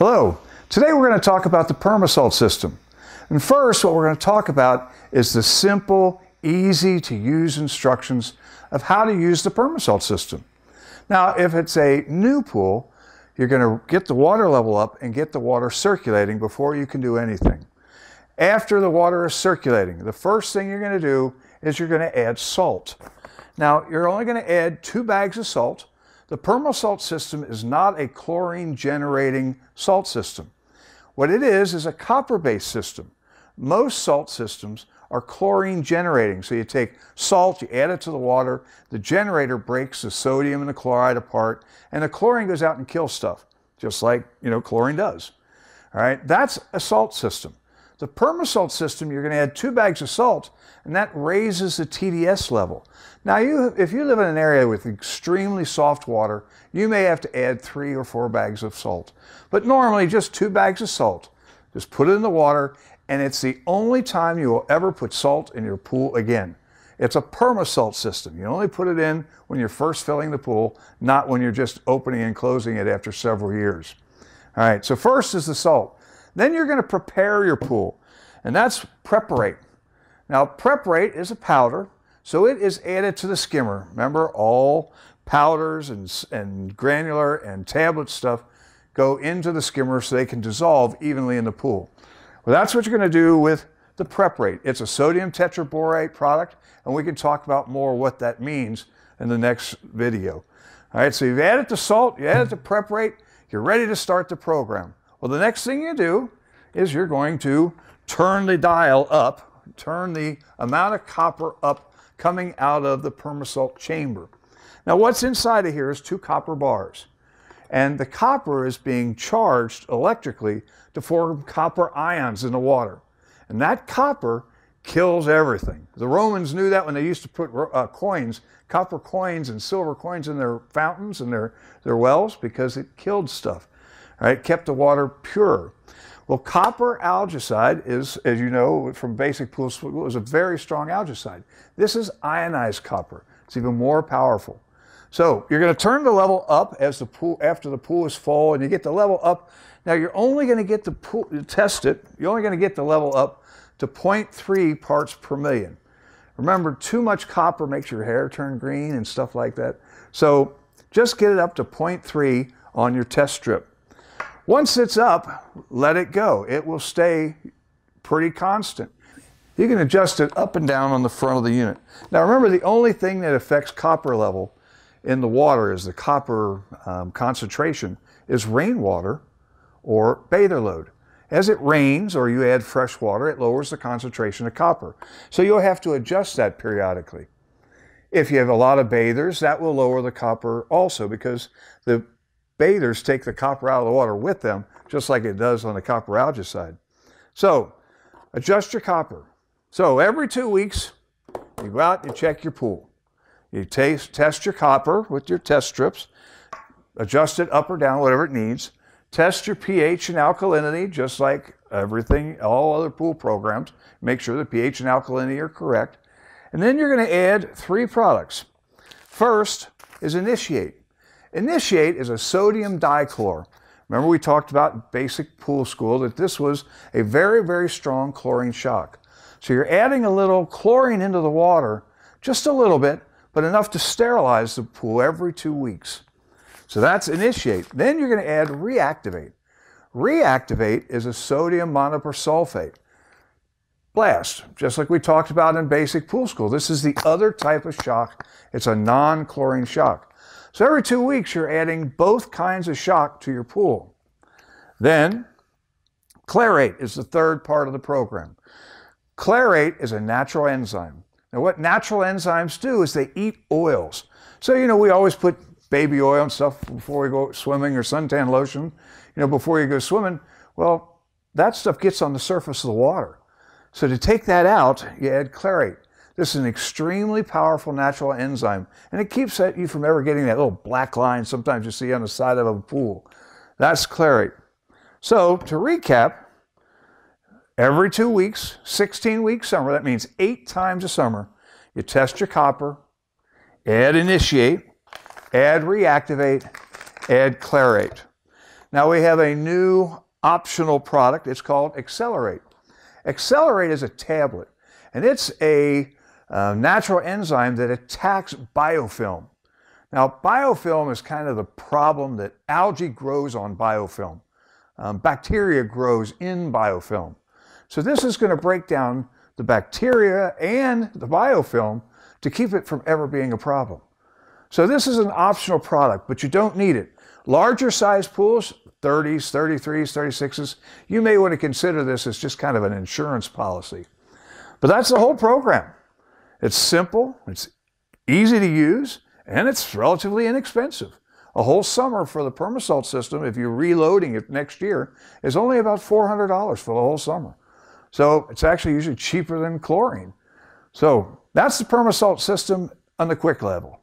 Hello, today we're going to talk about the Perma system. And first, what we're going to talk about is the simple, easy to use instructions of how to use the Perma system. Now, if it's a new pool, you're going to get the water level up and get the water circulating before you can do anything. After the water is circulating, the first thing you're going to do is you're going to add salt. Now, you're only going to add 2 bags of salt. The Perma system is not a chlorine generating salt system. What it is a copper-based system. Most salt systems are chlorine generating. So you take salt, you add it to the water, the generator breaks the sodium and the chloride apart, and the chlorine goes out and kills stuff, just like, chlorine does. All right, that's a salt system. The Perma system, you're going to add 2 bags of salt, and that raises the TDS level. Now, if you live in an area with extremely soft water, you may have to add 3 or 4 bags of salt. But normally, just 2 bags of salt. Just put it in the water, and it's the only time you will ever put salt in your pool again. It's a Perma system. You only put it in when you're first filling the pool, not when you're just opening and closing it after several years. All right, so first is the salt. Then you're going to prepare your pool, and that's preparate. Now, preparate is a powder, so it is added to the skimmer. Remember, all powders and granular and tablet stuff go into the skimmer so they can dissolve evenly in the pool. Well, that's what you're going to do with the preparate. It's a sodium tetraborate product, and we can talk about more what that means in the next video. All right, so you've added the salt, you added the preparate, you're ready to start the program. Well, the next thing you do is you're going to turn the dial up, turn the amount of copper up coming out of the Perma chamber. Now, what's inside of here is 2 copper bars, and the copper is being charged electrically to form copper ions in the water, and that copper kills everything. The Romans knew that when they used to put coins, copper coins and silver coins in their fountains and their wells, because it killed stuff. Right, kept the water pure. Well, copper algicide is, as you know from basic pool school, is a very strong algicide. This is ionized copper. It's even more powerful. So you're going to turn the level up as the pool, after the pool is full, and you get the level up. Now you're only going to get the pool, test it, you're only going to get the level up to 0.3 parts per million. Remember, too much copper makes your hair turn green and stuff like that. So just get it up to 0.3 on your test strip. Once it's up, let it go. It will stay pretty constant. You can adjust it up and down on the front of the unit. Now remember, the only thing that affects copper level in the water is the copper concentration is rainwater or bather load. As it rains or you add fresh water, it lowers the concentration of copper. So you'll have to adjust that periodically. If you have a lot of bathers, that will lower the copper also, because the bathers take the copper out of the water with them, just like it does on the copper algicide. So adjust your copper. So every 2 weeks, you go out and you check your pool. You test your copper with your test strips, adjust it up or down, whatever it needs. Test your pH and alkalinity, just like everything, all other pool programs. Make sure the pH and alkalinity are correct. And then you're going to add 3 products. First is Initiate. Initiate is a sodium dichlor. Remember, we talked about in basic pool school that this was a very, very strong chlorine shock. So you're adding a little chlorine into the water, just a little bit, but enough to sterilize the pool every 2 weeks. So that's Initiate. Then you're going to add Reactivate. Reactivate is a sodium monopersulfate. Blast, just like we talked about in basic pool school. This is the other type of shock. It's a non-chlorine shock. So every 2 weeks, you're adding both kinds of shock to your pool. Then, Clarate is the third part of the program. Clarate is a natural enzyme. Now, what natural enzymes do is they eat oils. So, we always put baby oil and stuff before we go swimming, or suntan lotion, before you go swimming. Well, that stuff gets on the surface of the water. So to take that out, you add Clarate. This is an extremely powerful natural enzyme, and it keeps you from ever getting that little black line sometimes you see on the side of a pool. That's Clarate. So to recap, every 2 weeks, 16-week summer, that means 8 times a summer, you test your copper, add Initiate, add Reactivate, add Clarate. Now we have a new optional product. It's called Accelerate. Accelerate is a tablet, and it's a natural enzyme that attacks biofilm. Now, biofilm is kind of the problem that algae grows on biofilm. Bacteria grows in biofilm. So this is going to break down the bacteria and the biofilm to keep it from ever being a problem. So this is an optional product, but you don't need it. Larger size pools, 30s, 33s, 36s, you may want to consider this as just kind of an insurance policy. But that's the whole program. It's simple, it's easy to use, and it's relatively inexpensive. A whole summer for the Permasalt system, if you're reloading it next year, is only about $400 for the whole summer. So it's actually usually cheaper than chlorine. So that's the Permasalt system on the quick level.